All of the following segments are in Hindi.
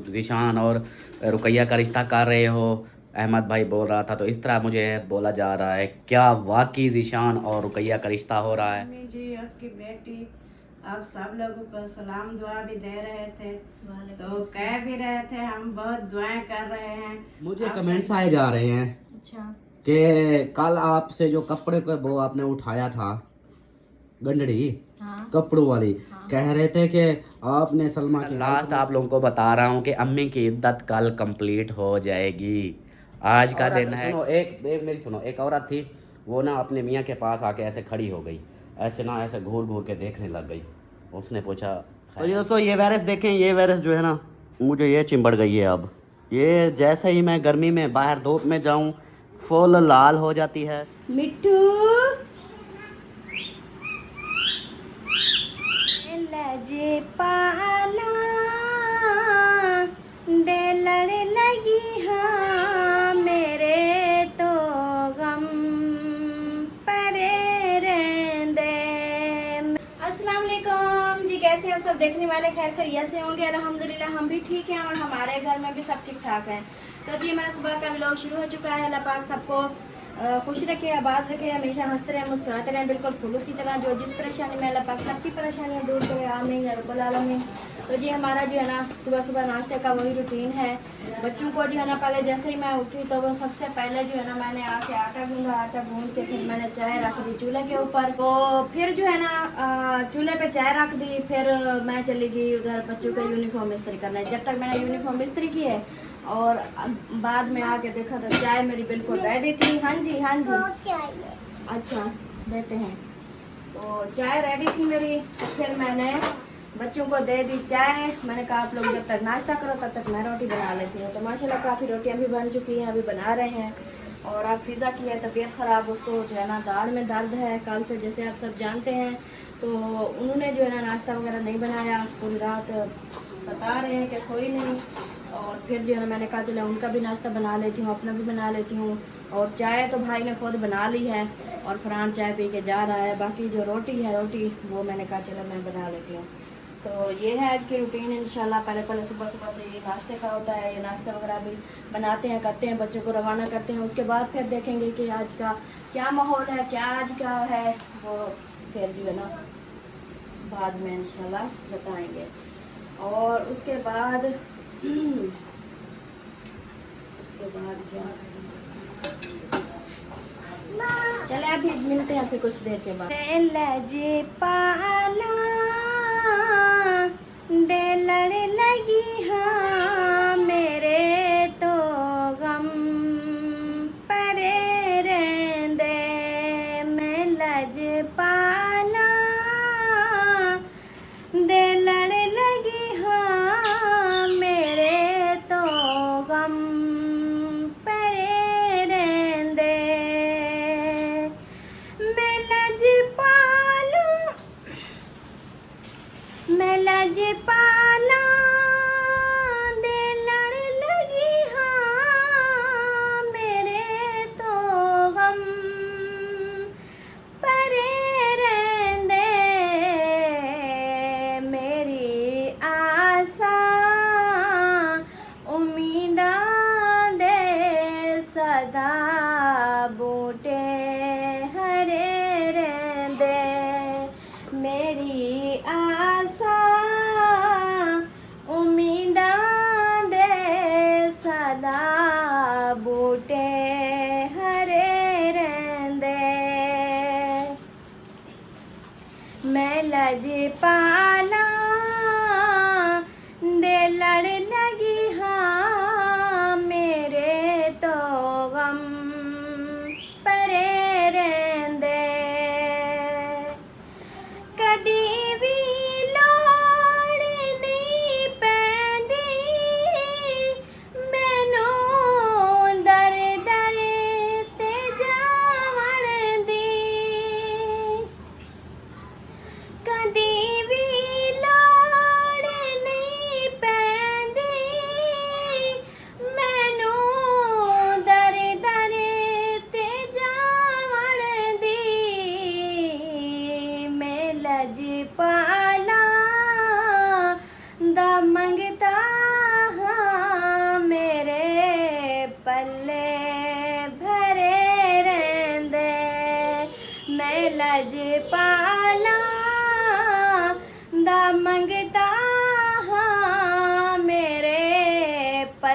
ज़ीशान और रुकैया का रिश्ता कर रहे हो, अहमद भाई बोल रहा था, तो इस तरह मुझे बोला जा रहा है। क्या वाकई ज़ीशान और रुकैया का रिश्ता हो रहा है? मम्मी जी, उसकी बेटी, आप सब लोगों को सलाम दुआ भी दे रहे थे, तो कह भी रहे थे हम बहुत दुआएं कर रहे हैं। मुझे कमेंट्स आए जा रहे हैं अच्छा, कि कल आपसे जो कपड़े को वो आपने उठाया था, गंडड़ी हाँ कपड़ों वाली, हाँ। कह रहे थे कि आपने सलमा की लास्ट आप लोगों को बता रहा हूँ कि अम्मी की इद्दत कल कंप्लीट हो जाएगी। आज का दिन है। सुनो, एक मेरी सुनो, एक औरत थी, वो ना अपने मियाँ के पास आके ऐसे खड़ी हो गई, ऐसे ना ऐसे घूर घूर के देखने लग गई। उसने पूछा, तो ये दोस्तों ये वायरस देखें, ये वायरस जो है ना, मुझे ये चिंबड़ गई है। अब ये जैसे ही मैं गर्मी में बाहर धूप में जाऊँ फुल लाल हो जाती है। मिट्टू लजे पाला दे लड़ लगी, हाँ मेरे तो गम परे रहंदे। अस्सलाम वालेकुम जी, कैसे हम सब देखने वाले खैर खैरियत से होंगे। अल्हम्दुलिल्लाह हम भी ठीक हैं और हमारे घर में भी सब ठीक ठाक है। तो जी मेरा सुबह का व्लॉग शुरू हो चुका है। अल्लाह पाक सबको खुश रखे, आबाद रखे, हमेशा हंसते रहें, मुस्कुराते रहें, बिल्कुल फूलों की तरह। जो जिस परेशानी में अल्लाह पाक सबकी परेशानियां दूर करे, आमीन या रब्बल आलमीन। तो जी हमारा जो है ना सुबह सुबह नाश्ते का वही रूटीन है। बच्चों को जो है ना पहले जैसे ही मैं उठी तो वो सबसे पहले जो है ना मैंने आके आटा गूंदा, आटा गूंद के फिर मैंने चाय रख दी चूल्हे के ऊपर। तो फिर जो है ना चूल्हे पे चाय रख दी, फिर मैं चली गई उधर बच्चों का यूनिफॉर्म इस्त्री करने। जब तक मैंने यूनिफॉर्म इस्त्री की है और बाद में आके देखा तो चाय मेरी बिल्कुल रेडी थी। हाँ जी हाँ जी, अच्छा देते हैं। तो चाय रेडी थी मेरी, तो फिर मैंने बच्चों को दे दी चाय। मैंने कहा आप लोग जब तक नाश्ता करो तब तक मैं रोटी बना लेती हूँ। तो माशाल्लाह काफ़ी रोटियाँ भी बन चुकी हैं, अभी बना रहे हैं। और आप फिज़ा की है तबीयत ख़राब, उसको जो है ना दाढ़ में दर्द है कल से, जैसे आप सब जानते हैं। तो उन्होंने जो है ना नाश्ता वगैरह नहीं बनाया, पूरी रात बता रहे हैं कि सोई नहीं। और फिर जो है ना मैंने कहा चलो उनका भी नाश्ता बना लेती हूँ, अपना भी बना लेती हूँ। और चाय तो भाई ने खुद बना ली है और फरहान चाय पी के जा रहा है। बाकी जो रोटी है रोटी वो मैंने कहा चलो मैं बना लेती हूँ। तो ये है आज की रूटीन इंशाल्लाह। पहले सुबह सुबह तो ये नाश्ते का होता है, ये नाश्ता वगैरह भी बनाते हैं, करते हैं, बच्चों को रवाना करते हैं। उसके बाद फिर देखेंगे कि आज का क्या माहौल है, क्या आज का है, वो फिर जो है ना बाद में इंशाल्लाह बताएंगे। और उसके बाद क्या, चले अभी मिलते हैं फिर कुछ देर के बाद। लजे पाला दे लड़ लगी, हाँ मेरे तो गम परे रहंदे। मैं लज पाला दे लड़ लगी, हाँ मेरे तो गम परे रहंदे। मैं लज पाला, मैं लज पाला दे लड़ लगी, हाँ मेरे तो गम परे रहंदे। मेरी आसा उम्मीदां दे सदा बूटे हरे रहंदे। मेरी आसा उम्मीदां दे सदा बूटे हरे रहंदे। मैं लज पाला दे लड़ लगी, हाँ मेरे तो गम परे रहंदे। कदी भी लोड़ नहीं पैंदी मैनू दर दर ते जावण दी। कदी भी लोड़ नहीं पैंदी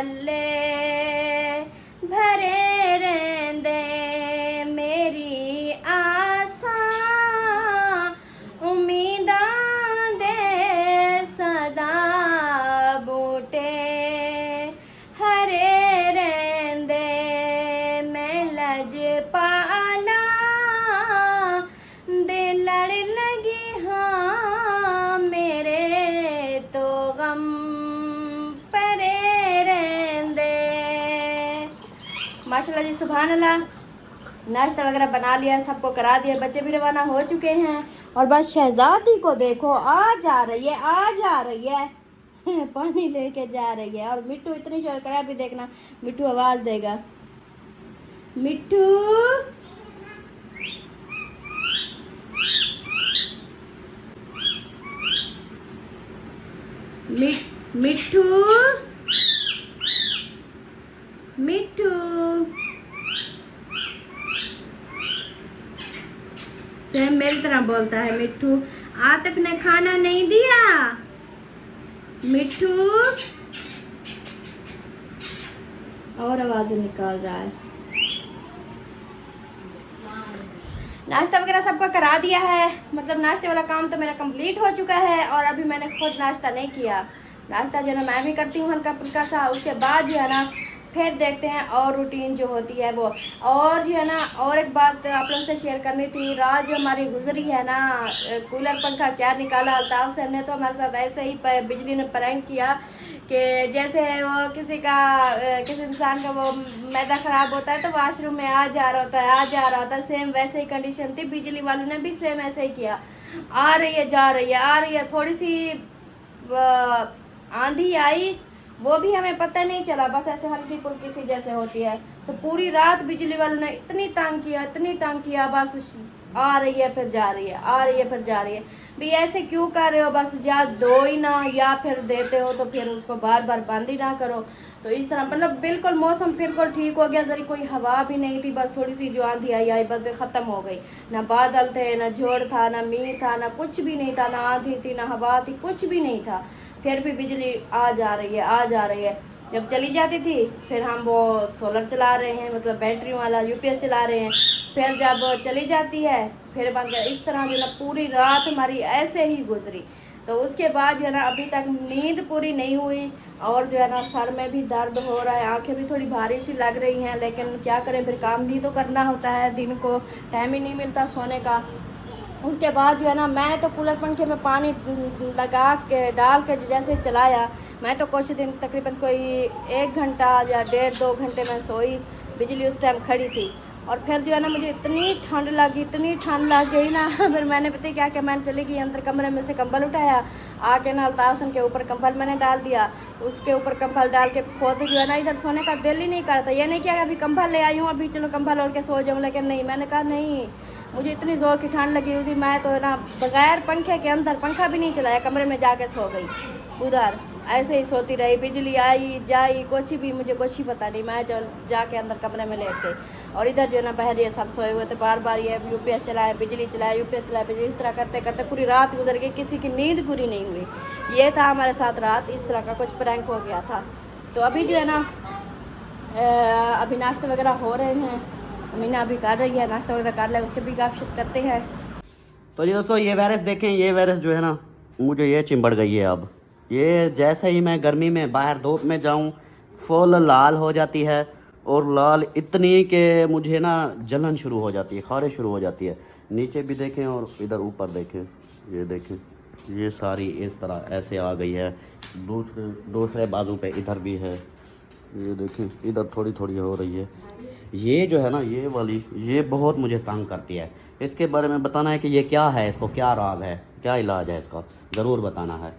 पल्ले भरे रहंदे मेरी आसा उम्मीदां दे सदा बूटे हरे रहंदे मैं लज पाला दे लड़ लगी हाँ मेरे तो गम परे रहंदे। माशाल्लाह जी, सुभान अल्लाह। नाश्ता वगैरह बना लिया, सबको करा दिया, बच्चे भी रवाना हो चुके हैं। और बस शहजादी को देखो, आ जा रही है, आ जा रही है पानी लेके जा रही है। और मिट्टू इतनी शोर करा, अभी देखना मिट्टू आवाज देगा। मिट्टू मिट्टू मिट्टू सेम मेरी तरह बोलता है मिट्टू। आतिफ ने खाना नहीं दिया मिट्टू, और आवाजें निकाल रहा है। नाश्ता वगैरह सबको करा दिया है, मतलब नाश्ते वाला काम तो मेरा कंप्लीट हो चुका है। और अभी मैंने खुद नाश्ता नहीं किया। नाश्ता जो है ना मैं भी करती हूँ हल्का फुल्का सा, उसके बाद जो है ना फिर देखते हैं और रूटीन जो होती है वो। और जो है ना और एक बात आप लोगों से शेयर करनी थी। रात जो हमारी गुजरी है ना, कूलर पंखा क्या निकाला अल्ताफ सर ने, तो हमारे साथ ऐसे ही बिजली ने प्रैंक किया कि जैसे वो किसी इंसान का वो मैदा ख़राब होता है तो वाशरूम में आ जा रहा होता है, सेम वैसे ही कंडीशन थी। बिजली वालों ने भी सेम ऐसे ही किया, आ रही है जा रही है, आ रही है। थोड़ी सी आंधी आई, वो भी हमें पता नहीं चला, बस ऐसे हल्की फुल्की सी जैसे होती है। तो पूरी रात बिजली वालों ने इतनी तंग किया, बस आ रही है फिर जा रही है, आ रही है फिर जा रही है। भी ऐसे क्यों कर रहे हो, बस या दो ही ना, या फिर देते हो तो फिर उसको बार बार बंद ही ना करो। तो इस तरह मतलब बिल्कुल मौसम बिल्कुल ठीक हो गया, जरी कोई हवा भी नहीं थी, बस थोड़ी सी जो आंधी आई बस ख़त्म हो गई। ना बादल थे, ना झोड़ था, ना मींह था, ना कुछ भी नहीं था, ना आंधी थी, ना हवा थी, कुछ भी नहीं था। फिर भी बिजली आ जा रही है। जब चली जाती थी फिर हम वो सोलर चला रहे हैं, मतलब बैटरी वाला यूपीएस चला रहे हैं। फिर जब चली जाती है फिर बंद। इस तरह जो है ना पूरी रात हमारी ऐसे ही गुजरी। तो उसके बाद जो है ना अभी तक नींद पूरी नहीं हुई, और जो है ना सर में भी दर्द हो रहा है, आंखें भी थोड़ी भारी सी लग रही हैं। लेकिन क्या करें, फिर काम भी तो करना होता है, दिन को टाइम ही नहीं मिलता सोने का। उसके बाद जो है ना मैं तो कूलर पंखे में पानी लगा के डाल के जैसे चलाया, मैं तो कुछ दिन तकरीबन कोई 1 घंटा या 1.5-2 घंटे में सोई। बिजली उस टाइम खड़ी थी। और फिर जो है ना मुझे इतनी ठंड लग गई ना फिर मैंने पता क्या कि मैंने चली गई अंदर, कमरे में से कंबल उठाया, आके ना अल्ताफ के ऊपर कंबल मैंने डाल दिया। उसके ऊपर कंबल डाल के खुद जो है ना इधर सोने का दिल ही नहीं करता। ये नहीं किया अभी कंबल ले आई हूँ, अभी चलो कंबल ओढ़ के सो जाऊँ, लेकिन नहीं, मैंने कहा नहीं, मुझे इतनी ज़ोर की ठंड लगी हुई थी, मैं तो है ना बगैर पंखे के अंदर, पंखा भी नहीं चलाया, कमरे में जाके सो गई उधर। ऐसे ही सोती रही, बिजली आई जाई कुछ भी मुझे कुछ ही पता नहीं, मैं जाके अंदर कमरे में लेट गई। और इधर जो है ना बाहर ये सब सोए हुए थे, बार बार ये यूपीएस चलाए, बिजली चलाए, यूपीएस चलाए, बिजली, इस तरह करते करते पूरी रात गुजर गई, किसी की नींद पूरी नहीं हुई। ये था हमारे साथ रात, इस तरह का कुछ प्रैंक हो गया था। तो अभी जो है ना अभी नाश्ते वगैरह हो रहे हैं, अमीना अभी कर रही है, नाश्ता वगैरह कर ले, उसके भी गपशप करते हैं। तो जी दोस्तों ये वायरस देखें, ये वायरस जो है ना मुझे ये चिंबड़ गई है। अब ये जैसे ही मैं गर्मी में बाहर धूप में जाऊं फुल लाल हो जाती है, और लाल इतनी कि मुझे ना जलन शुरू हो जाती है, खारिश शुरू हो जाती है। नीचे भी देखें और इधर ऊपर देखें, ये देखें, ये सारी इस तरह ऐसे आ गई है। दूसरे बाजू पे इधर भी है, ये देखें, इधर थोड़ी थोड़ी हो रही है। ये जो है ना ये वाली, ये बहुत मुझे तंग करती है। इसके बारे में बताना है कि ये क्या है, इसको क्या राज है, क्या इलाज है इसका, ज़रूर बताना है।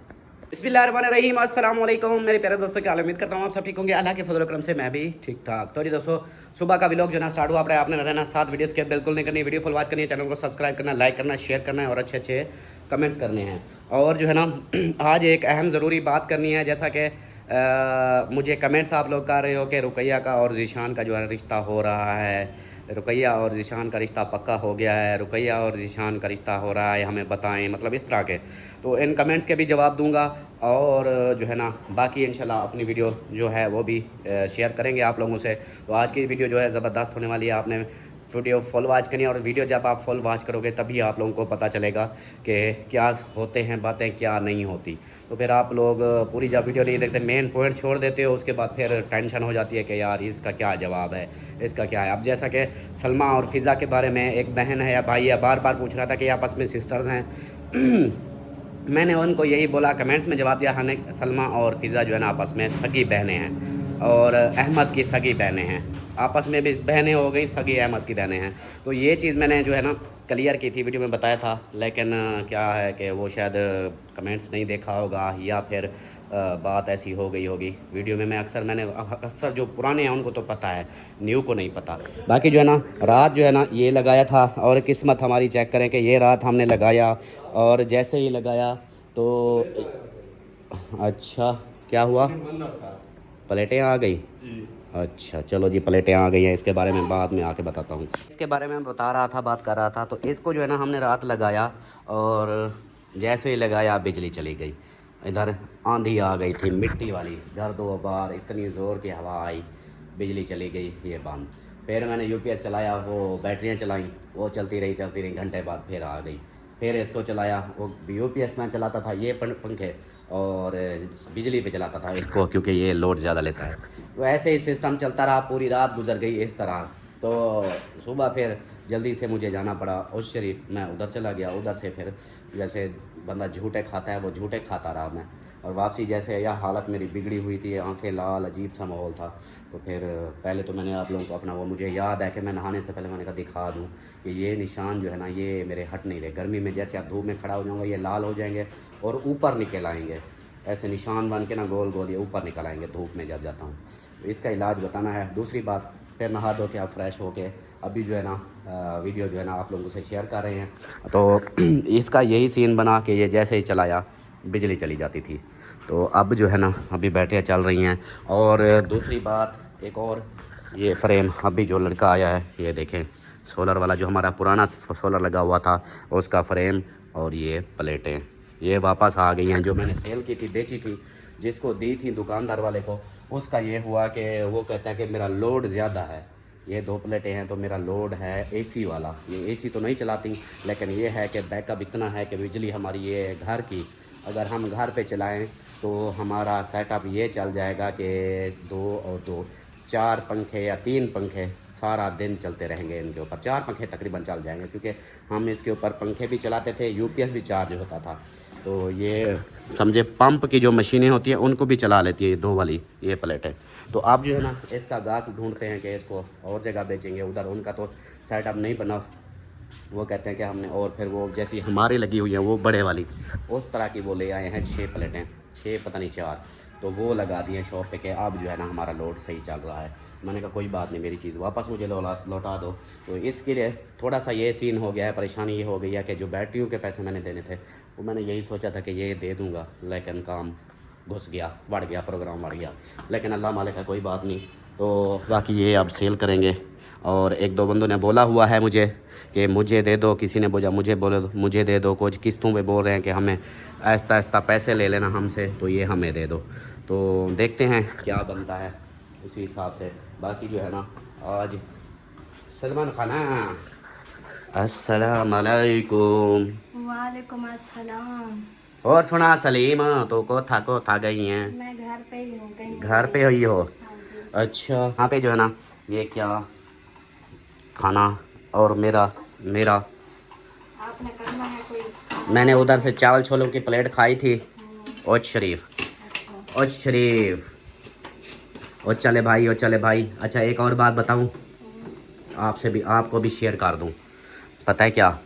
बिस्मिल्लाहिर्रहमानिर्रहीम, अस्सलाम वालेकुम मेरे प्यारे दोस्तों, क्या उम्मीद करता हूँ आप सब ठीक होंगे। अल्लाह के फजल करम से मैं भी ठीक ठाक। तो जी दोस्तों सुबह का व्लॉग जो ना स्टार्ट हुआ, आपने रहना 7 वीडियो स्किप बिल्कुल नहीं करनी, वीडियो फुल वॉच करनी है, चैनल को सब्सक्राइब करना, लाइक करना, शेयर करना है और अच्छे अच्छे कमेंट्स करने हैं। और जो है ना आज एक अहम ज़रूरी बात करनी है, जैसा कि मुझे कमेंट्स आप लोग कर रहे हो कि रुकैया का और ज़ीशान का जो है रिश्ता हो रहा है, रुकैया और ज़ीशान का रिश्ता पक्का हो गया है, रुकैया और ज़ीशान का रिश्ता हो रहा है, हमें बताएं, मतलब इस तरह के। तो इन कमेंट्स के भी जवाब दूंगा और जो है ना बाकी इंशाल्लाह अपनी वीडियो जो है वो भी शेयर करेंगे आप लोगों से। तो आज की वीडियो जो है ज़बरदस्त होने वाली है। आपने वीडियो फुल वॉच करनी है और वीडियो जब आप फुल वॉच करोगे तभी आप लोगों को पता चलेगा कि क्या होते हैं बातें, क्या नहीं होती। तो फिर आप लोग पूरी जब वीडियो नहीं देखते, मेन पॉइंट छोड़ देते हो, उसके बाद फिर टेंशन हो जाती है कि यार इसका क्या जवाब है, इसका क्या है। अब जैसा कि सलमा और फ़िज़ा के बारे में, एक बहन है या भाई है, बार बार पूछ रहा था कि आपस में सिस्टर्स हैं। मैंने उनको यही बोला, कमेंट्स में जवाब दिया, हने सलमा और फ़िज़ा जो है ना आपस में सगी बहनें हैं और अहमद की सगी बहनें हैं। आपस में भी बहनें हो गई, सगी अहमद की बहनें हैं। तो ये चीज़ मैंने जो है ना क्लियर की थी, वीडियो में बताया था। लेकिन क्या है कि वो शायद कमेंट्स नहीं देखा होगा या फिर बात ऐसी हो गई होगी। वीडियो में मैंने अक्सर जो पुराने हैं उनको तो पता है, न्यू को नहीं पता। बाकी जो है ना रात जो है ना ये लगाया था और किस्मत हमारी चेक करें कि ये रात हमने लगाया और जैसे ही लगाया तो अच्छा क्या हुआ, प्लेटें आ गई। अच्छा चलो जी, प्लेटें आ गई हैं, इसके बारे में बाद में आके बताता हूँ। इसके बारे में बता रहा था, बात कर रहा था। तो इसको जो है ना हमने रात लगाया और जैसे ही लगाया बिजली चली गई। इधर आंधी आ गई थी मिट्टी वाली, घर दो बार इतनी ज़ोर की हवा आई, बिजली चली गई, ये बंद। फिर मैंने यूपीएस चलाया, वो बैटरियाँ चलाई, वो चलती रही, घंटे बाद फिर आ गई। फिर इसको चलाया, वो यूपीएस में चलाता था ये पंखे और बिजली पे चलाता था इसको, क्योंकि ये लोड ज़्यादा लेता है। तो ऐसे ही सिस्टम चलता रहा, पूरी रात गुजर गई इस तरह। तो सुबह फिर जल्दी से मुझे जाना पड़ा उस शरीफ, मैं उधर चला गया। उधर से फिर जैसे बंदा झूठे खाता है वो झूठे खाता रहा मैं, और वापसी जैसे यह हालत मेरी बिगड़ी हुई थी, आंखें लाल, अजीब सा माहौल था। तो फिर पहले तो मैंने आप लोगों को अपना, वो मुझे याद है कि मैं नहाने से पहले मैंने कहा दिखा दूँ कि ये निशान जो है ना ये मेरे हट नहीं रहे। गर्मी में जैसे आप धूप में खड़ा हो जाऊँगा ये लाल हो जाएंगे और ऊपर निकल आएंगे, ऐसे निशान बन के ना गोल गोल ये ऊपर निकल आएंगे धूप में जब जाता हूँ। तो इसका इलाज बताना है। दूसरी बात, फिर नहा धो के आप फ्रेश हो के अभी जो है ना वीडियो जो है ना आप लोगों से शेयर कर रहे हैं। तो इसका यही सीन बना कि ये जैसे ही चलाया बिजली चली जाती थी। तो अब जो है ना अभी बैटरियाँ चल रही हैं। और दूसरी बात एक और, ये फ्रेम अभी जो लड़का आया है ये देखें, सोलर वाला जो हमारा पुराना सोलर लगा हुआ था उसका फ्रेम और ये प्लेटें ये वापस आ गई हैं। जो मैंने सेल की थी, बेची थी, जिसको दी थी दुकानदार वाले को, उसका ये हुआ कि वो कहता है कि मेरा लोड ज़्यादा है। ये 2 प्लेटें हैं तो मेरा लोड है एसी वाला। ये एसी तो नहीं चलाती, लेकिन ये है कि बैकअप इतना है कि बिजली हमारी ये घर की, अगर हम घर पे चलाएं तो हमारा सेटअप ये चल जाएगा कि 2 और 2 4 पंखे या 3 पंखे सारा दिन चलते रहेंगे। इनके ऊपर 4 पंखे तकरीबन चल जाएंगे, क्योंकि हम इसके ऊपर पंखे भी चलाते थे, यूपीएस भी चार्ज होता था। तो ये समझे पंप की जो मशीनें होती हैं उनको भी चला लेती है 2 वाली ये प्लेटें। तो आप जो है ना इसका गाहक ढूंढते हैं कि इसको और जगह बेचेंगे, उधर उनका तो सेटअप नहीं बना, वो कहते हैं कि हमने, और फिर वो जैसी हमारी लगी हुई है वो बड़े वाली उस तरह की वो ले आए हैं 6 प्लेटें, 6 पता नहीं 4, तो वो लगा दिए शॉप पे कि अब जो है ना हमारा लोड सही चल रहा है। मैंने कहा कोई बात नहीं, मेरी चीज़ वापस मुझे लौटा दो। तो इसके लिए थोड़ा सा ये सीन हो गया है, परेशानी ये हो गई है कि जो बैटरियों के पैसे मैंने देने थे वो मैंने यही सोचा था कि ये दे दूँगा, लेकिन काम घुस गया, बढ़ गया, प्रोग्राम बढ़ गया। लेकिन अल्लाह मालिक है, कोई बात नहीं। तो बाकी ये अब सेल करेंगे। और 1-2 बंदों ने बोला हुआ है मुझे कि मुझे दे दो, किसी ने बोला मुझे दे दो, कुछ किस्तों पे बोल रहे हैं कि हमें आहिस्ता आहिस्ता पैसे ले लेना हमसे, तो ये हमें दे दो। तो देखते हैं क्या बनता है उसी हिसाब से। बाकी जो है ना आज सलमान खाना, अस्सलाम वालेकुम। वालेकुम अस्सलाम। और सुना सलीम, तो को था गई हैं? मैं घर पे ही हूँ, कहीं घर पे हुई हो? हाँ जी। अच्छा, यहाँ पे जो है ना ये क्या खाना, और मेरा आपने करना है कोई? मैंने उधर से चावल छोलों की प्लेट खाई थी। ओ शरीफ, अच्छा। ओ शरीफ, ओ चले भाई। अच्छा एक और बात बताऊं, आपको भी शेयर कर दूं। पता है क्या,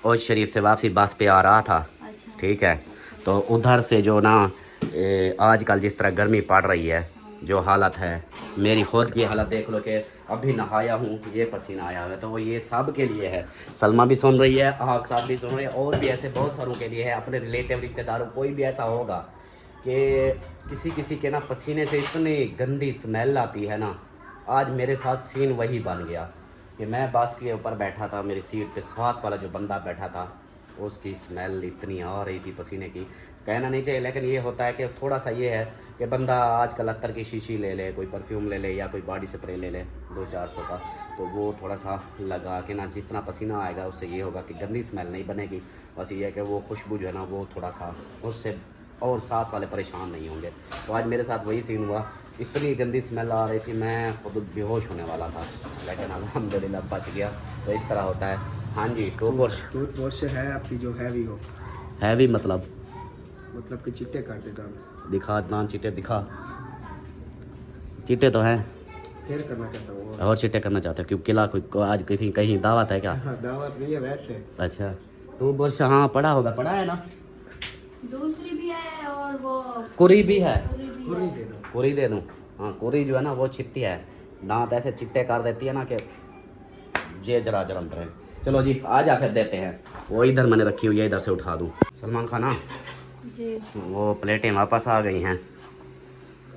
ओ शरीफ से वापसी बस पे आ रहा था, अच्छा। ठीक है, तो उधर से जो ना आजकल जिस तरह गर्मी पड़ रही है, जो हालत है, मेरी खुद की हालत देख लो कि अभी नहाया हूँ, ये पसीना आया हुआ है। तो वो ये सब के लिए है, सलमा भी सुन रही है, आप सब भी सुन रहे हैं, और भी ऐसे बहुत सारों के लिए है, अपने रिलेटिव रिश्तेदारों, कोई भी ऐसा होगा कि किसी के ना पसीने से इतनी गंदी स्मेल आती है ना। आज मेरे साथ सीन वही बन गया कि मैं बस के ऊपर बैठा था, मेरी सीट पे साथ वाला जो बंदा बैठा था उसकी स्मेल इतनी आ रही थी पसीने की, कहना नहीं चाहिए। लेकिन ये होता है कि थोड़ा सा ये है कि बंदा आजकल अत्तर की शीशी ले ले, कोई परफ्यूम ले ले या कोई बॉडी स्प्रे ले ले 200-400 का, तो वो थोड़ा सा लगा के ना जितना पसीना आएगा उससे ये होगा कि गंदी स्मेल नहीं बनेगी। बस ये है कि वो खुशबू जो है ना वो थोड़ा सा उससे और साथ वाले परेशान नहीं होंगे। तो आज मेरे साथ वही सीन हुआ, इतनी गंदी स्मेल आ रही थी, मैं खुद बेहोश होने वाला था, लेकिन अल्हम्दुलिल्लाह बच गया। तो इस तरह होता है। हाँ जी, टूथब्रश है आपकी जो हैवी हो, हैवी मतलब कि चिट्टे कर देता हूँ। दिखा ना, चिट्टे दिखा, चिट्टे तो हैं, फिर करना चाहता हूँ और चिट्टे करना चाहते हो क्योंकि किला कोई आज कहीं दावत है क्या? हाँ, दावत नहीं है वैसे। अच्छा, तो बस हाँ पढ़ा होगा, पढ़ा है ना? दूसरी भी है और वो कुरी भी है, पूरी दे दो। कुरी दे दूँ? हाँ, कुरी जो है ना वो छिपती है, दांत ऐसे चिट्टे कर देती है ना कि जे जरा जरम रहे। चलो जी आ जा फिर देते हैं। वो इधर मैंने रखी हुई है, इधर से उठा दूँ। सलमान खान हाँ, जी, वो प्लेटें वापस आ गई हैं।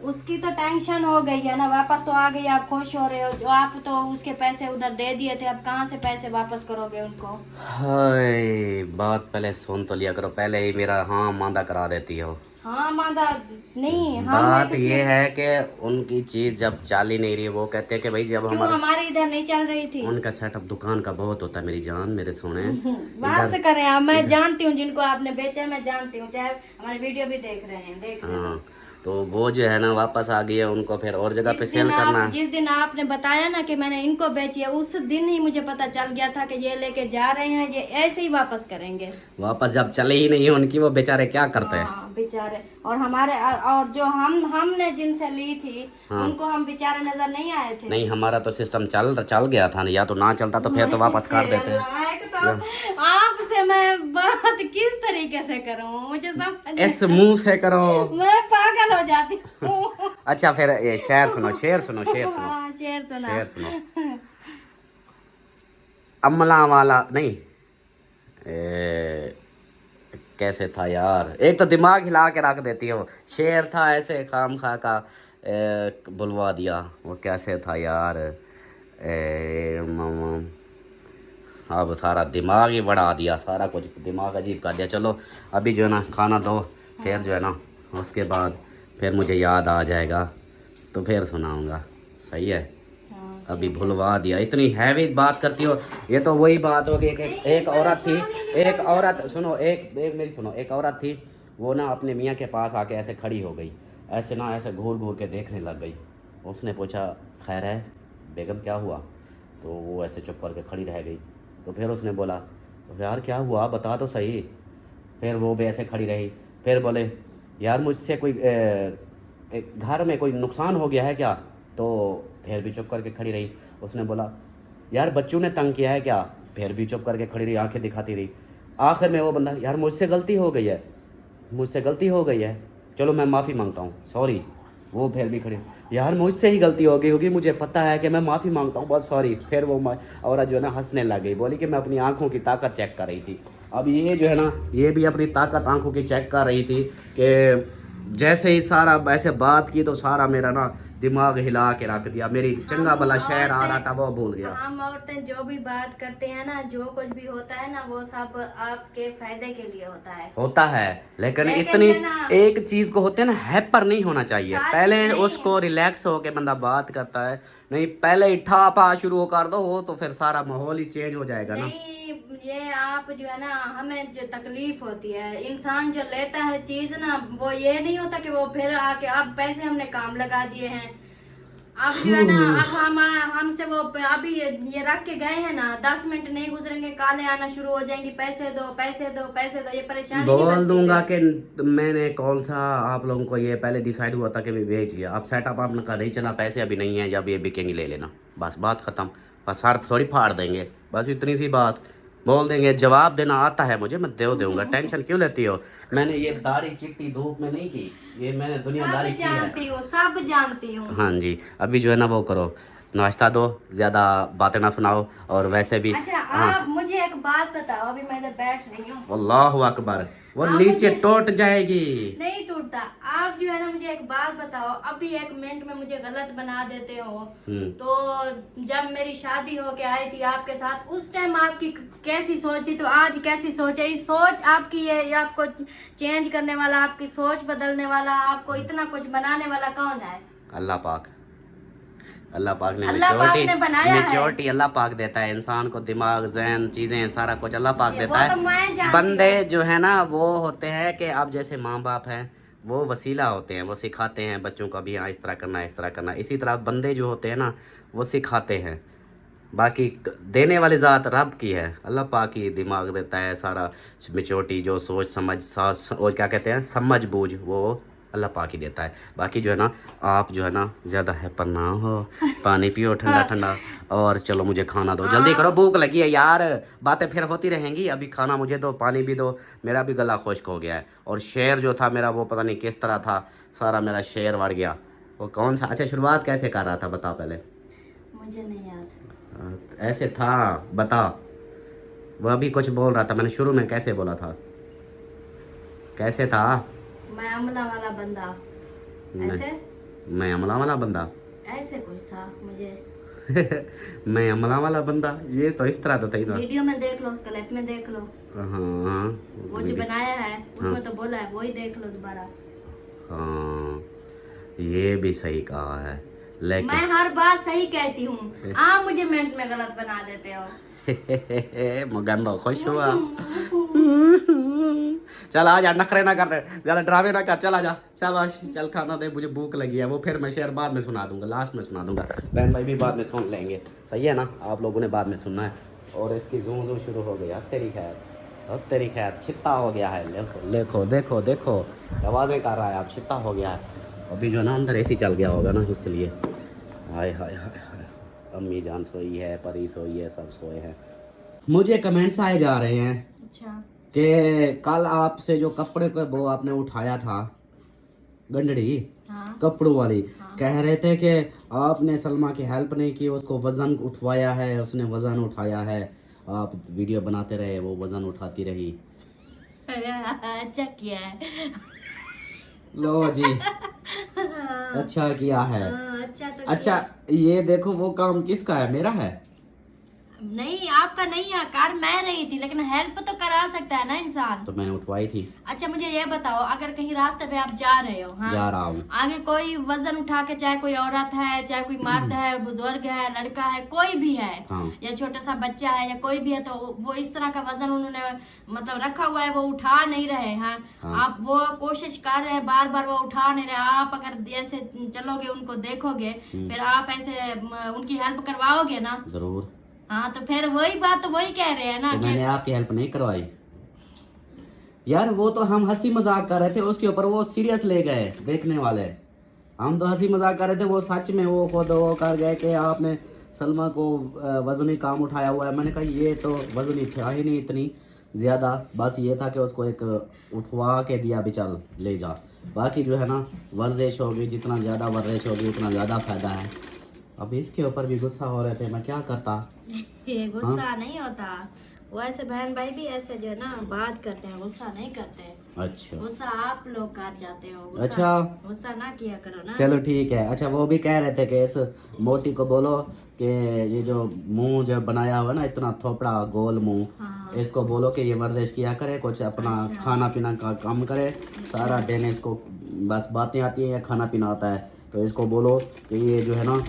उसकी तो टेंशन हो गई है ना, वापस तो आ गई, आप खुश हो रहे हो। जो आप तो उसके पैसे उधर दे दिए थे, अब कहाँ से पैसे वापस करोगे उनको? हाय, बात पहले सुन तो लिया करो, पहले ही मेरा हाँ मांदा करा देती हो। हाँ मादा नहीं, हम बात ये है कि उनकी चीज़ जब चाल ही नहीं रही, वो कहते हैं कि भाई जब क्यों हमारा हमारी इधर नहीं चल रही थी? उनका सेटअप दुकान का बहुत होता है मेरी जान, मेरे सोने। बस करें आप, मैं जानती हूँ जिनको आपने बेचा, मैं जानती हूँ, चाहे हमारे वीडियो भी देख रहे हैं, देख रहे हैं। हाँ, तो वो जो है ना वापस आ गई है, उनको फिर और जगह पे सेल करना है। जिस दिन आपने बताया ना कि मैंने इनको बेची है, उस दिन ही मुझे पता चल गया था कि ये लेके जा रहे हैं, ये ऐसे ही वापस करेंगे। वापस जब चले ही नहीं है उनकी, वो बेचारे क्या करते हैं? हाँ बेचारे, और हमारे और जो हमने जिनसे ली थी उनको हम बेचारे नजर नहीं आए थे। नहीं, हमारा तो सिस्टम चल गया था ना, या तो ना चलता तो फिर तो वापस कर देते हैं। आपसे मैं बात किस तरीके से करूं, मुझे समझ इस मुंह से करो। मैं पागल हो जाती हूँ। अच्छा फिर ये शेर सुनो, शेर सुनो, शेर सुनो, हाँ, शेर सुना। शेर सुनो। अमला वाला नहीं, कैसे था यार, एक तो दिमाग हिला के रख देती है वो। शेर था ऐसे खाम खा का बुलवा दिया, वो कैसे था यार, अब सारा दिमाग ही बढ़ा दिया, सारा कुछ दिमाग अजीब कर दिया। चलो अभी जो है ना खाना दो, फिर जो है ना उसके बाद फिर मुझे याद आ जाएगा तो फिर सुनाऊंगा, सही है? अभी भुलवा दिया, इतनी हैवी बात करती हो। ये तो वही बात हो गई कि एक औरत थी, एक औरत सुनो, एक मेरी सुनो, एक औरत थी, वो ना अपने मियाँ के पास आके ऐसे खड़ी हो गई, ऐसे ना ऐसे घूर घूर के देखने लग गई। उसने पूछा खैर है बेगम, क्या हुआ? तो वो ऐसे चुप करके खड़ी रह गई। तो फिर उसने बोला तो यार क्या हुआ बता तो सही। फिर वो भी ऐसे खड़ी रही। फिर बोले यार मुझसे कोई घर में कोई नुकसान हो गया है क्या? तो फिर भी चुप करके खड़ी रही। उसने बोला यार बच्चों ने तंग किया है क्या? फिर भी चुप करके खड़ी रही, आंखें दिखाती रही। आखिर में वो बंदा यार मुझसे गलती हो गई है, मुझसे गलती हो गई है, चलो मैं माफ़ी मांगता हूँ, सॉरी। वो फिर भी खड़ी, यार मुझसे ही गलती हो गई होगी, मुझे पता है कि मैं माफ़ी मांगता हूँ, बस सॉरी। फिर वो औरत जो है ना हंसने लग गई, बोली कि मैं अपनी आंखों की ताकत चेक कर रही थी। अब ये जो है ना ये भी अपनी ताकत आंखों की चेक कर रही थी कि जैसे ही सारा ऐसे बात की तो सारा मेरा ना दिमाग हिला के रख दिया, मेरी चंगा भला शहर आ रहा था वो भूल गया। हम औरतें जो भी बात करते हैं ना, जो कुछ भी होता है ना, वो सब आपके फायदे के लिए होता है। लेकिन लेकिन इतनी है ना, एक चीज को होते हैं ना, हैपर नहीं होना चाहिए। पहले नहीं उसको रिलैक्स होके बंदा बात करता है, नहीं पहले ही ठा शुरू कर दो वो तो फिर सारा माहौल ही चेंज हो जाएगा ना। नहीं, ये आप जो है ना, हमें जो तकलीफ होती है, इंसान जो लेता है चीज ना, वो ये नहीं होता कि वो फिर आके अब पैसे हमने काम लगा दिए हैं, अब जो है ना अब हमसे वो अभी ये रख के गए हैं ना, 10 मिनट नहीं गुजरेंगे काले आना शुरू हो जाएंगी, पैसे दो पैसे दो पैसे दो, ये परेशानी बोल दूंगा कि मैंने कौन सा आप लोगों को ये पहले डिसाइड हुआ था कि भी भेज गया, अब सेटअप आपने कहा नहीं चला, पैसे अभी नहीं है, जब ये बिकेंगे ले लेना, बस बात खत्म। बस सार थोड़ी फाड़ देंगे, बस इतनी सी बात बोल देंगे। जवाब देना आता है मुझे, मैं दे दूंगा, टेंशन क्यों लेती हो? मैंने ये दाढ़ी चिट्टी धूप में नहीं की, ये मैंने दुनियादारी की है, सब जानती हूँ। हाँ जी। अभी जो है ना वो करो, नाश्ता दो, ज़्यादा बातें ना सुनाओ। और वैसे भी अच्छा आप मुझे एक बात बताओ, अभी मैं इधर बैठ रही हूँ। अल्लाहु अकबर, वो आप नीचे मुझे- टूट जाएगी। नहीं टूटता। आप जो है ना मुझे एक बात बताओ, अभी 1 मिनट में मुझे गलत बना देते हो। तो जब मेरी शादी होके आई थी आपके साथ, उस टाइम आपकी कैसी सोच थी, तो आज कैसी सोच है? इस सोच आपकी ये आपको चेंज करने वाला, आपकी सोच बदलने वाला, आपको इतना कुछ बनाने वाला कौन है? अल्लाह पाक। अल्लाह पाक ने अल्लाह पाक ने बनाया है। मेच्योरिटी अल्लाह पाक देता है इंसान को, दिमाग, जहन, चीज़ें सारा कुछ अल्लाह पाक जी, देता वो तो है। मैं जानती बंदे हूँ। जो है ना वो होते हैं कि अब जैसे माँ बाप हैं वो वसीला होते हैं, वो सिखाते हैं बच्चों को भी, हाँ इस तरह करना, इस तरह करना। इसी तरह बंदे जो होते हैं ना वो सिखाते हैं। बाकी देने वाली ज़ात रब की है, अल्लाह पाक ही दिमाग देता है सारा। मेच्योरिटी जो सोच समझ और क्या कहते हैं समझ बूझ, वो अल्लाह पाक ही देता है। बाकी जो है ना आप जो है ना ज़्यादा हैपर ना हो, पानी पियो ठंडा ठंडा। और चलो मुझे खाना दो, जल्दी करो, भूख लगी है यार। बातें फिर होती रहेंगी, अभी खाना मुझे दो, पानी भी दो, मेरा भी गला खुश्क हो गया है। और शेर जो था मेरा वो पता नहीं किस तरह था, सारा मेरा शेर बढ़ गया। वो कौन सा, अच्छा शुरुआत कैसे कर रहा था बताओ पहले। मुझे नहीं याद। ऐसे था, बता। वो अभी कुछ बोल रहा था, मैंने शुरू में कैसे बोला था, कैसे था? मैं अमला वाला बंदा, ऐसे मैं अमला वाला बंदा ऐसे कुछ था मुझे। मैं अमला वाला बंदा, ये तो इस तरह तो था ही ना। वीडियो में देख लो, उस क्लिप में देख लो, हाँ वो जो बनाया है उसमें तो बोला है, वही देख लो दोबारा। हाँ ये भी सही कहा है, लेकिन मैं हर बात सही कहती हूँ, आप मुझे मिनट में गलत बना देते हो। मगन खुश हुआ। चल आ जा, नखरे ना कर रहे, ज़्यादा ड्रामे ना कर, चल आ जा, शाबाश, चल खाना दे, मुझे भूख लगी है। वो फिर मैं शेर बाद में सुना दूंगा, लास्ट में सुना दूंगा, बहन भाई भी बाद में सुन लेंगे, सही है ना? आप लोगों ने बाद में सुनना है। और इसकी जूं जूं शुरू हो गई, अब तेरी खैर, अब तेरी खैर, छित्ता हो गया है। देखो देखो देखो देखो, आवाज़ें कर रहा है, अब छित्ता हो गया है। अभी जो है ना अंदर एसी चल गया होगा ना, इसलिए। हाय हाय हाय हाय, अम्मी जान सोई है, परी सोई है, सब सोए हैं। मुझे कमेंट्स आए जा रहे हैं अच्छा कि कल आपसे जो कपड़े को वो आपने उठाया था, गंडड़ी हाँ। कपड़ों वाली, कह रहे थे कि आपने सलमा की हेल्प नहीं की, उसको वज़न उठवाया है, उसने वज़न उठाया है, आप वीडियो बनाते रहे, वो वज़न उठाती रही। अच्छा किया है। लो जी, अच्छा किया है। अच्छा तो अच्छा ये देखो, वो काम किसका है, मेरा है? नहीं, आपका नहीं है, कार मैं रही थी, लेकिन हेल्प तो करा सकता है ना इंसान। तो मैंने उठवाई थी। अच्छा मुझे ये बताओ, अगर कहीं रास्ते पे आप जा रहे हो, हाँ, जा रहा हूँ, आगे कोई वजन उठा के, चाहे कोई औरत है, चाहे कोई मर्द है, बुजुर्ग है, लड़का है, कोई भी है, हाँ। या छोटा सा बच्चा है, या कोई भी है, तो वो इस तरह का वजन उन्होंने मतलब रखा हुआ है, वो उठा नहीं रहे हैं, हाँ। आप वो कोशिश कर रहे हैं, बार बार वो उठा नहीं रहे, आप अगर ऐसे चलोगे, उनको देखोगे, फिर आप ऐसे उनकी हेल्प करवाओगे ना? जरूर। हाँ, तो फिर वही बात, तो वही कह रहे हैं ना तो कि मैंने आपकी हेल्प नहीं करवाई यार, वो तो हम हंसी मजाक कर रहे थे, उसके ऊपर वो सीरियस ले गए देखने वाले। हम तो हंसी मजाक कर रहे थे, वो सच में वो खुद वो कर गए कि आपने सलमा को वजनी काम उठाया हुआ है। मैंने कहा ये तो वजनी था ही नहीं इतनी ज़्यादा, बस ये था कि उसको एक उठवा के दिया भी, चल ले जा। बाकी जो है ना वर्जिश होगी, जितना ज़्यादा वर्जिश होगी उतना ज़्यादा फ़ायदा है। अब इसके ऊपर भी गुस्सा हो रहे थे, मैं क्या करता। ये गुस्सा नहीं होता, वो ऐसे बहन भाई भी ऐसे जो है ना बात करते हैं, गुस्सा नहीं करते। अच्छा गुस्सा आप लोग कर जाते हो, गुस्सा, अच्छा, गुस्सा ना किया करो ना। चलो ठीक है। अच्छा वो भी कह रहे थे कि इस मोटी को बोलो कि ये जो मुंह जो बनाया हुआ है ना, इतना थोपड़ा गोल मुंह, हाँ। इसको बोलो कि ये वर्जिश किया करे, कुछ अपना खाना पीना का काम करे। सारा दिन इसको बस बातें आती हैं या खाना पीना आता है, तो इसको बोलो कि ये जो है ना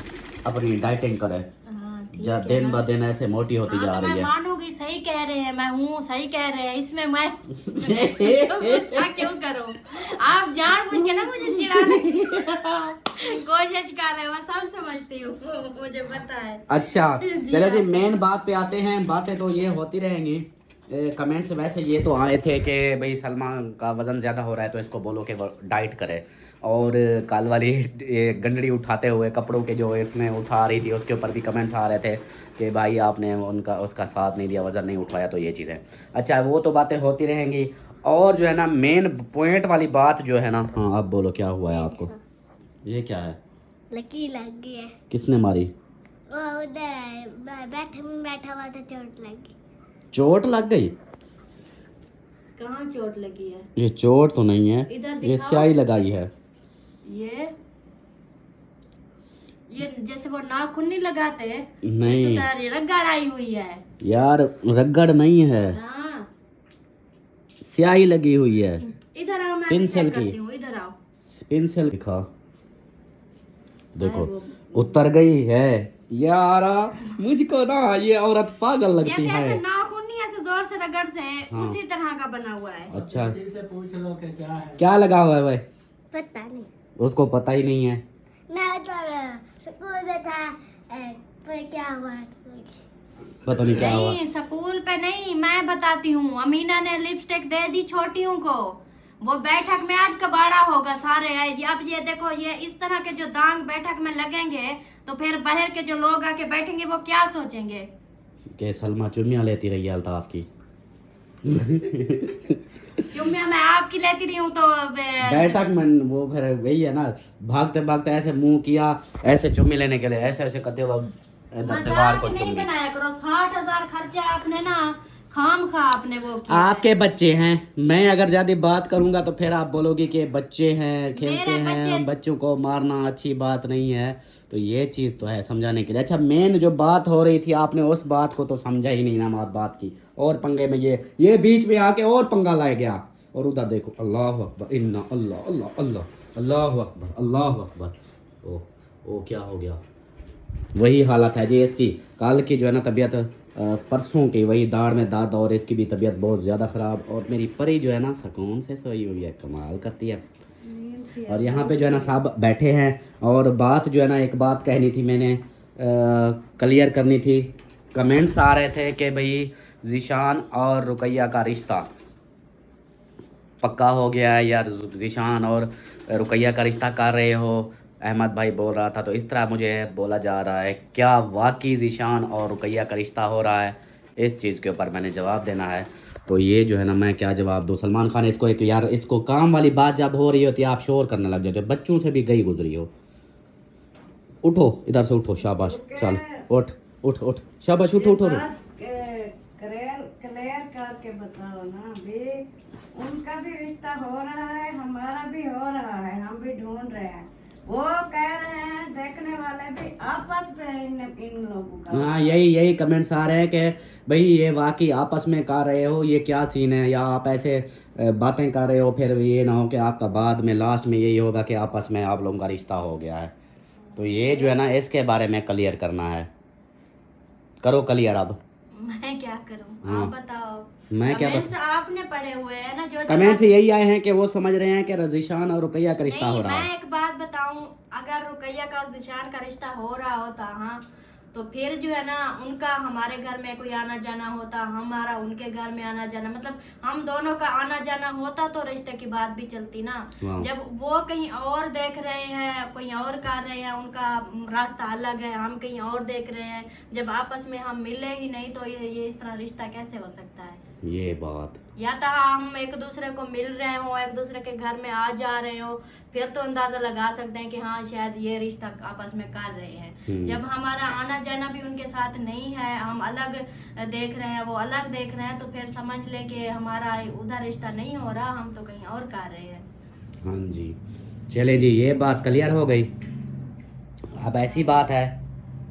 अपनी डाइटिंग करे। हाँ, ठीक जब दिन ब दिन ऐसे मोटी होती जा हाँ, तो रही मैं है। मानूंगी, सही कह रहे हैं, मैं हूँ, सही कह रहे हैं, इसमें मैं गुस्सा क्यों करूँ? आप जानबूझ के ना मुझे चिढ़ाने की कोशिश कर रहे हो, मैं सब समझती हूँ, मुझे पता है। अच्छा चलो जी, मेन बात पे आते हैं। बातें तो ये होती रहेंगी। कमेंट्स वैसे ये तो आए थे कि भाई सलमान का वज़न ज़्यादा हो रहा है तो इसको बोलो कि वो डाइट करे। और कल वाली ये गंडड़ी उठाते हुए कपड़ों के जो इसमें उठा रही थी, उसके ऊपर भी कमेंट्स आ रहे थे कि भाई आपने उसका साथ नहीं दिया, वज़न नहीं उठाया, तो ये चीज़ें। अच्छा वो तो बातें होती रहेंगी। और जो है ना मेन पॉइंट वाली बात जो है ना, हाँ आप बोलो क्या हुआ है आपको? ये क्या है? लकीर लग गई है। किसने मारी? वो उधर बैठा हुआ था, चोट लगी। चोट लग गई? कहाँ चोट लगी है? ये चोट तो नहीं है, इधर ये दिखाओ। स्याही लगाई है। ये जैसे वो नाखून नहीं लगाते, नहीं इस तरह ये रगड़ आई हुई है। यार, रगड़ नहीं है, हाँ, स्याही लगी हुई है। इधर आओ, मैं पेंसिल चेक की। करती हूँ, इधर आओ। पेंसिल दिखा, देखो अरे वो- उतर गई है। यार मुझको ना ये औरत पागल लगती जैसे है। ऐसे नाखून नहीं ऐसे जोर से रगड़ते हैं, हाँ। उसी तरह का बना हुआ है। अच्छा, किसी से पूछ लो कि क्या है। क्या लगा हुआ है भाई? पता नहीं, उसको पता ही नहीं है। मैं तो स्कूल में था, पर क्या हुआ? पता नहीं क्या हुआ। नहीं, स्कूल पे नहीं, मैं बताती हूँ। अमीना ने लिपस्टिक दे दी छोटियों को, वो बैठक में आज कबाड़ा होगा सारे। अब ये देखो, ये इस तरह के जो दांग बैठक में लगेंगे तो फिर बाहर के जो लोग आके बैठेंगे वो क्या सोचेंगे? कि सलमा चुम्मियां लेती रही है अल्ताफ की। चुम्मिया मैं आपकी लेती रही हूँ तो बैठक में वो फिर वही है ना, भागते भागते ऐसे मुंह किया, ऐसे चुम्मी लेने के लिए ऐसे ऐसे करते हुए इधर दीवार को मजाक नहीं चुम्मी। बनाया करो। 60,000 खर्चा आपने ना खाम खा आपने वो किया। आपके बच्चे हैं, मैं अगर ज्यादा बात करूंगा तो फिर आप बोलोगे कि बच्चे हैं, खेलते मेरे हैं, बच्चे- बच्चों को मारना अच्छी बात नहीं है। तो ये चीज तो है समझाने के लिए। अच्छा, मेन जो बात हो रही थी आपने उस बात को तो समझा ही नहीं ना, बात की और पंगे में ये बीच में आके और पंगा लाया गया। और उधर देखो, अल्लाह अकबर, इन्ना अल्लाह अल्लाह अल्लाह अल्लाह अकबर अल्लाह अकबर। ओ क्या हो गया? वही हालत है जी इसकी। कल की जो है ना तबीयत, परसों की वही दाढ़ में दर्द, और इसकी भी तबीयत बहुत ज़्यादा ख़राब। और मेरी परी जो है ना सुकून से सोई हुई है, कमाल करती है। और यहाँ पे जो है ना सब बैठे हैं, और बात जो है ना, एक बात कहनी थी मैंने, क्लियर करनी थी। कमेंट्स आ रहे थे कि भाई ज़ीशान और रुकैया का रिश्ता पक्का हो गया है, या ज़ीशान और रुकैया का रिश्ता कर रहे हो। अहमद भाई बोल रहा था, तो इस तरह मुझे बोला जा रहा है। क्या वाकई ज़ीशान और रुकैया का रिश्ता हो रहा है? इस चीज़ के ऊपर मैंने जवाब देना है। तो ये जो है ना, मैं क्या जवाब दूँ? सलमान खान इसको एक, यार इसको काम वाली बात जब हो रही होती है आप शोर करने लग जाते हो। बच्चों से भी गई गुजरी हो। उठो, इधर से उठो, शाबाश, चल उठ उठ उठ, शाबाश, उठो उठो। क्लियर करके बताओ ना भी, उनका भी रिश्ता हो रहा है, हमारा भी हो रहा है, हम भी ढूंढ रहे हैं। वो कह रहे हैं देखने वाले भी आपस में इन लोगों का। हाँ, यही कमेंट्स आ रहे हैं कि भाई ये वाकई आपस में कर रहे हो, ये क्या सीन है, या आप ऐसे बातें कर रहे हो, फिर ये ना हो कि आपका बाद में लास्ट में यही होगा कि आपस में आप लोगों का रिश्ता हो गया है। तो ये जो है ना, इसके बारे में क्लियर करना है। करो क्लियर अब। मैं क्या करूं? हाँ। आप बताओ। मैं क्या कमेंट्स आपने पढ़े हुए हैं ना, जो कमेंट्स यही आए हैं कि वो समझ रहे हैं कि ज़ीशान और रुकैया का रिश्ता हो नहीं, रहा मैं है। एक बात बताऊं, अगर रुकैया का ज़ीशान का रिश्ता हो रहा होता, हाँ, तो फिर जो है ना उनका हमारे घर में कोई आना जाना होता, हमारा उनके घर में आना जाना, मतलब हम दोनों का आना जाना होता तो रिश्ते की बात भी चलती ना। वाह। जब वो कहीं और देख रहे हैं, कोई और कर रहे हैं, उनका रास्ता अलग है, हम कहीं और देख रहे हैं, जब आपस में हम मिले ही नहीं तो ये इस तरह रिश्ता कैसे हो सकता है? ये बात, या तो हम एक दूसरे को मिल रहे हो, एक दूसरे के घर में आ जा रहे हो, फिर तो अंदाजा लगा सकते हैं कि हाँ शायद ये रिश्ता आपस में कर रहे हैं। जब हमारा आना जाना भी उनके साथ नहीं है, हम अलग देख रहे हैं, वो अलग देख रहे हैं, तो फिर समझ लें कि हमारा उधर रिश्ता नहीं हो रहा, हम तो कहीं और कर रहे हैं। हाँ जी, चले जी, ये बात क्लियर हो गई। अब ऐसी बात है,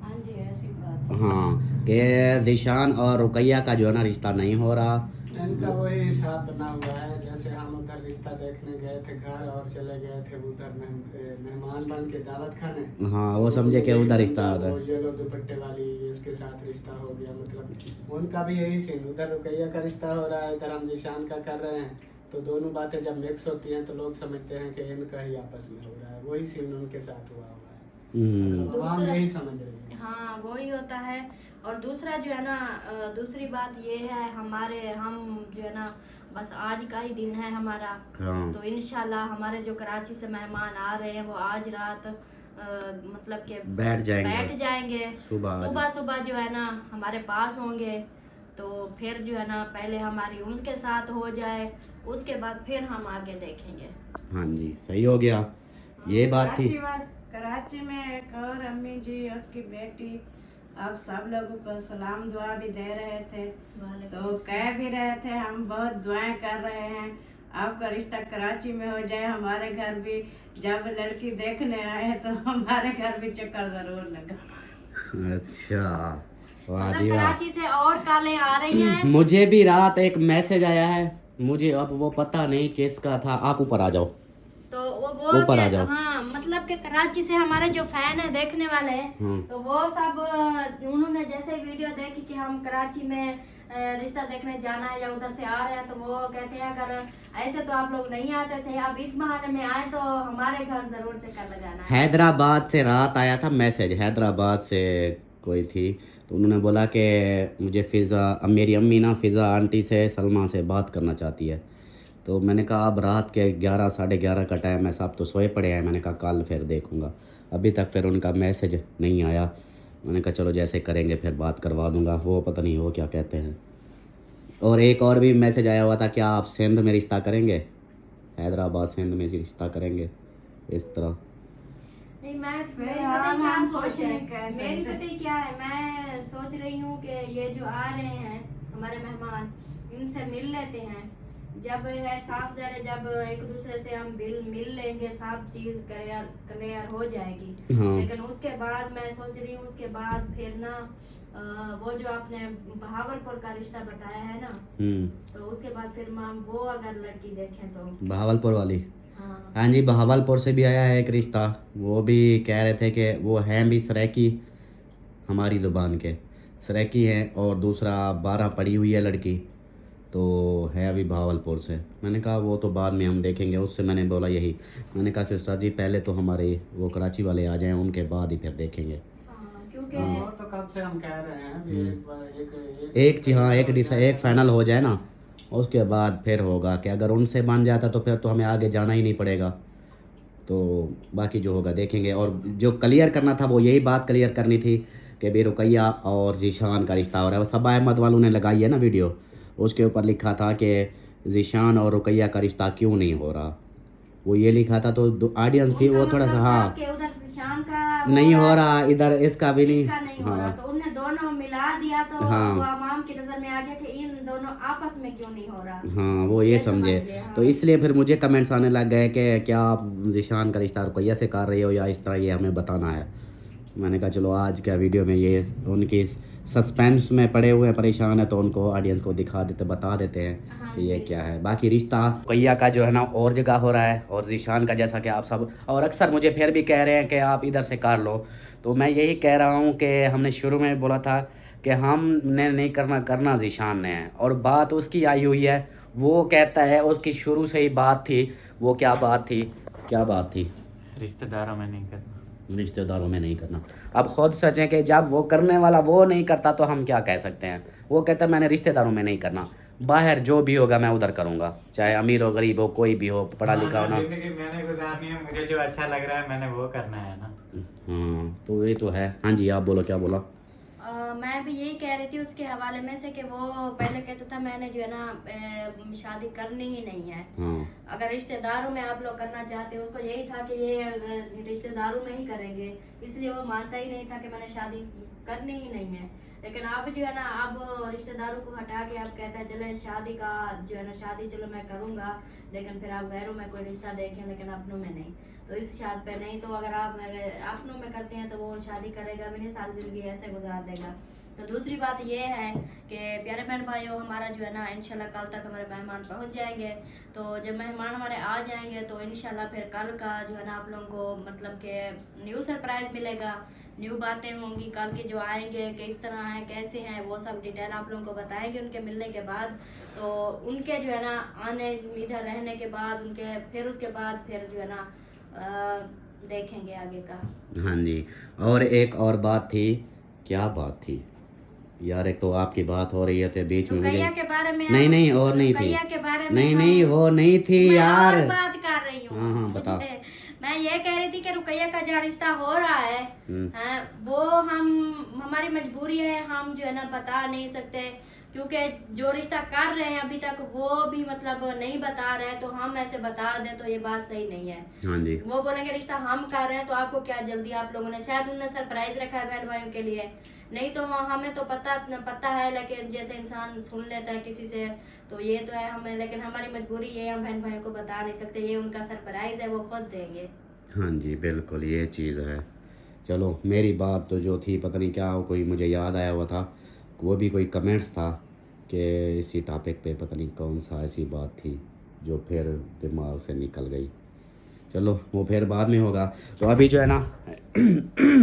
हाँ जी, ऐसी बात। हाँ, कि ज़ीशान और रुकैया का जो है ना रिश्ता नहीं हो रहा। इनका वही हिसाब बना हुआ है, जैसे हम उधर रिश्ता देखने गए थे घर और चले गए थे उधर मेहमान बन के दावत खाने। हाँ, वो समझे कि उधर रिश्ता आ वो गया। ये लो दुपट्टे वाली, इसके साथ रिश्ता हो गया। मतलब उनका भी यही सीन, उधर रुकैया का रिश्ता हो रहा है, इधर हम ज़ीशान का कर रहे हैं। तो दोनों बातें जब मिक्स होती हैं तो लोग समझते हैं कि इनका ही आपस में हो रहा है। वही सीन उनके साथ हुआ हुआ है। आवाम यही समझ रही है। हाँ, वही होता है। और दूसरा जो है ना, दूसरी बात ये है, हम जो है ना, बस आज का ही दिन है हमारा। हाँ। तो इंशाल्लाह हमारे जो कराची से मेहमान आ रहे हैं वो आज रात मतलब के बैठ जाएंगे सुबह सुबह जो है ना हमारे पास होंगे। तो फिर जो है ना पहले हमारी उनके साथ हो जाए, उसके बाद फिर हम आगे देखेंगे। हाँ जी, सही हो गया। ये बात थी। कराची में एक और अम्मी जी, उसकी बेटी आप सब लोगों को सलाम दुआ भी दे रहे थे, तो कह भी रहे थे हम बहुत दुआएं कर रहे हैं आपका रिश्ता कराची में हो जाए, हमारे घर भी जब लड़की देखने आए तो हमारे घर भी चक्कर जरूर लगा। अच्छा, वाह मतलब जी वाह। कराची से और कॉलें आ रही हैं। मुझे भी रात एक मैसेज आया है, मुझे अब वो पता नहीं किसका था। आप ऊपर आ जाओ, तो वो बोल ऊपर आ के जाओ। हाँ, मतलब कि कराची से हमारे जो फैन है देखने वाले हैं, तो वो सब उन्होंने जैसे वीडियो देखी कि हम कराची में रिश्ता देखने जाना है या उधर से आ रहे हैं, तो वो कहते हैं अगर ऐसे तो आप लोग नहीं आते थे, अब इस बहाने में आए तो हमारे घर जरूर चक्कर लगाना है। हैदराबाद से रात आया था मैसेज, हैदराबाद से कोई थी, तो उन्होंने बोला कि मुझे फ़िज़ा, मेरी अम्मी ना फ़िज़ा आंटी से सलमा से बात करना चाहती है। तो मैंने कहा अब रात के 11 साढ़े 11 का टाइम है, सब तो सोए पड़े हैं। मैंने कहा कल फिर देखूँगा, अभी तक फिर उनका मैसेज नहीं आया। मैंने कहा चलो जैसे करेंगे फिर बात करवा दूँगा। वो पता नहीं वो क्या कहते हैं। और एक और भी मैसेज आया हुआ था, क्या आप सिंध में रिश्ता करेंगे, हैदराबाद सिंध में रिश्ता करेंगे, इस तरह। नहीं, मैं मेरी फिलहाल पता क्या हम सोच कुछ है, नहीं कह मेरी सकते। पता क्या है, मैं सोच रही हूँ कि ये जो आ रहे हैं हमारे मेहमान, इनसे मिल लेते हैं। जब है साफ ज़रा, जब एक दूसरे से हम मिल लेंगे, सब चीज़ क्लियर हो जाएगी। हाँ। लेकिन उसके बाद मैं सोच रही हूँ, उसके बाद फिर ना वो जो आपने बहावलपुर का रिश्ता बताया है ना, तो उसके बाद फिर हम वो अगर लड़की देखें तो बहावलपुर वाली। हाँ। हाँ जी, बहावलपुर से भी आया है एक रिश्ता। वो भी कह रहे थे कि वो हैं भी सराइकी, हमारी ज़ुबान के सराइकी हैं, और दूसरा 12 पढ़ी हुई है लड़की, तो है अभी बहावलपुर से। मैंने कहा वो तो बाद में हम देखेंगे। उससे मैंने बोला यही, मैंने कहा सिस्टर जी पहले तो हमारे वो कराची वाले आ जाएं, उनके बाद ही फिर देखेंगे। हाँ, क्योंकि वो तो कब से हम कह रहे हैं अभी एक बार एक जी हाँ, एक फाइनल हो जाए ना, उसके बाद फिर होगा कि अगर उनसे बन जाता तो फिर तो हमें आगे जाना ही नहीं पड़ेगा। तो बाकी जो होगा देखेंगे। और जो क्लियर करना था वो यही बात क्लियर करनी थी कि भी रुकैया और जीशान का रिश्ता हो रहा है। वो सबा अहमद वालों ने लगाई है ना वीडियो, उसके ऊपर लिखा था कि जीशान और रुकैया का रिश्ता क्यों नहीं हो रहा, वो ये लिखा था। तो ऑडियंस थी वो थोड़ा सा हाँ कि उधर शान का नहीं हो रहा, इधर इसका भी नहीं। इसका नहीं हो रहा, हाँ तो उनने दोनों मिला दिया, तो हाँ। वो आवाम की नजर में आ गया कि इन दोनों आपस में क्यों नहीं हो रहा। हाँ, वो ये समझे। हाँ। तो इसलिए फिर मुझे कमेंट्स आने लग गए कि क्या आप जीशान का रिश्ता रुकैया से कर रही हो या इस तरह, ये हमें बताना है। मैंने कहा चलो आज का वीडियो में ये उनकी सस्पेंस में पड़े हुए हैं, परेशान है, तो उनको ऑडियंस को दिखा देते, बता देते हैं हाँ कि ये जी। क्या है। बाकी रिश्ता रुकैया का जो है ना और जगह हो रहा है, और जीशान का जैसा कि आप सब और अक्सर मुझे फिर भी कह रहे हैं कि आप इधर से कर लो। तो मैं यही कह रहा हूँ कि हमने शुरू में बोला था कि हमने नहीं करना जीशान ने है, और बात उसकी आई हुई है। वो कहता है उसकी शुरू से ही बात थी। वो क्या बात थी? रिश्तेदारों में नहीं करना। रिश्तेदारों में नहीं करना। अब खुद सोचें कि जब वो करने वाला वो नहीं करता तो हम क्या कह सकते हैं। वो कहता है मैंने रिश्तेदारों में नहीं करना, बाहर जो भी होगा मैं उधर करूँगा, चाहे अमीर हो गरीब हो कोई भी हो, पढ़ा लिखा हो ना। जिंदगी मैंने गुजारनी है, मुझे जो अच्छा लग रहा है मैंने वो करना है ना। हाँ, तो ये तो है। हाँ जी, आप बोलो, क्या बोला? मैं भी यही कह रही थी उसके हवाले में से कि वो पहले कहता था मैंने जो है ना शादी करनी ही नहीं है। हाँ अगर रिश्तेदारों में आप लोग करना चाहते हो, उसको यही था कि ये रिश्तेदारों में ही करेंगे, इसलिए वो मानता ही नहीं था कि मैंने शादी करनी ही नहीं है। लेकिन अब जो है ना, अब रिश्तेदारों को हटा के अब कहता है चले शादी का जो है ना, शादी चलो मैं करूँगा, लेकिन फिर आप गैरों में कोई रिश्ता देखें लेकिन अपनों में नहीं। तो इस शादी पे नहीं, तो अगर आप अपनों में करते हैं तो वो शादी करेगा भी नहीं, सारी जिंदगी ऐसे गुजार देगा। तो दूसरी बात ये है कि प्यारे बहन भाइयों, हमारा जो है ना इंशाल्लाह कल तक हमारे मेहमान पहुंच जाएंगे। तो जब मेहमान हमारे आ जाएंगे तो इंशाल्लाह फिर कल का जो है ना आप लोगों को मतलब कि न्यू सरप्राइज मिलेगा, न्यू बातें होंगी। कल के जो आएंगे किस तरह हैं, कैसे हैं, वो सब डिटेल आप लोगों को बताएंगे उनके मिलने के बाद। तो उनके जो है ना आने इधर रहने के बाद उनके फिर उसके बाद फिर जो है ना देखेंगे आगे का। हाँ जी, और एक और बात थी। क्या बात थी यार? एक तो आपकी बात हो रही है तो बीच में रुकैया मुझे के बारे में नहीं और नहीं थी। रुकैया के बारे में नहीं वो नहीं थी मैं यार। और बात कर रही हूँ। हाँ बताओ। मैं ये कह रही थी कि रुकैया का जहाँ रिश्ता हो रहा है वो हमारी मजबूरी है, हम जो है ना बता नहीं सकते। क्योंकि जो रिश्ता कर रहे हैं अभी तक वो भी मतलब नहीं बता रहे हैं, तो हम ऐसे बता दें तो ये बात सही नहीं है। हाँ जी, वो बोलेंगे रिश्ता हम कर रहे हैं तो आपको क्या जल्दी, आप लोगों ने शायद उन्होंने सरप्राइज रखा है बहन भाइयों के लिए, नहीं तो हाँ हमें तो पता है, लेकिन जैसे इंसान सुन लेता है किसी से तो ये तो है हमें, लेकिन हमारी मजबूरी ये है, हम बहन भाइयों को बता नहीं सकते, ये उनका सरप्राइज है, वो खुद देंगे। हाँ जी, बिल्कुल ये चीज़ है। चलो मेरी बात तो जो थी पता नहीं क्या कोई मुझे याद आया हुआ था, वो भी कोई कमेंट्स था कि इसी टॉपिक पे पता नहीं कौन सा ऐसी बात थी जो फिर दिमाग से निकल गई। चलो वो फिर बाद में होगा। तो अभी जो है ना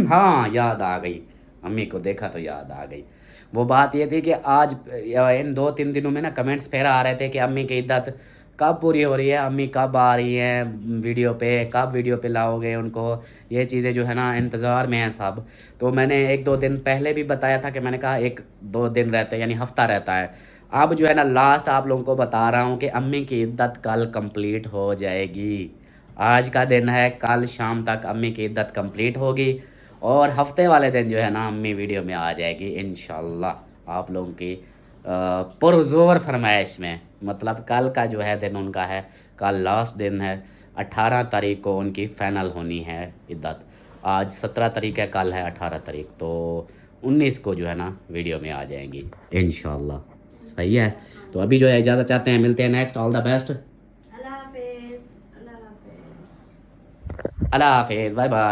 हाँ याद आ गई, अम्मी को देखा तो याद आ गई। वो बात ये थी कि आज इन 2-3 दिनों में ना कमेंट्स फिर आ रहे थे कि अम्मी की इद्दत कब पूरी हो रही है, अम्मी कब आ रही हैं वीडियो पे, कब वीडियो पे लाओगे उनको, ये चीज़ें जो है ना इंतज़ार में हैं सब। तो मैंने 1-2 दिन पहले भी बताया था कि मैंने कहा 1-2 दिन रहते हैं, यानी हफ्ता रहता है। अब जो है ना लास्ट आप लोगों को बता रहा हूँ कि अम्मी की इद्दत कल कंप्लीट हो जाएगी। आज का दिन है, कल शाम तक अम्मी की इद्दत कंप्लीट होगी और हफ्ते वाले दिन जो है ना अम्मी वीडियो में आ जाएगी इंशाल्लाह आप लोगों की पुरज़ोर फरमाइश में। मतलब कल का जो है दिन उनका है, कल लास्ट दिन है, 18 तारीख को उनकी फ़ाइनल होनी है इद्दत। आज 17 तारीख है, कल है 18 तारीख, तो 19 को जो है ना वीडियो में आ जाएंगी इंशाल्लाह। सही है, तो अभी जो है इजाज़त चाहते हैं, मिलते हैं नेक्स्ट। ऑल द बेस्ट, अल्लाह हाफिज़, अल्लाह हाफिज़। अल्लाह हाफिज़, बाय बाय।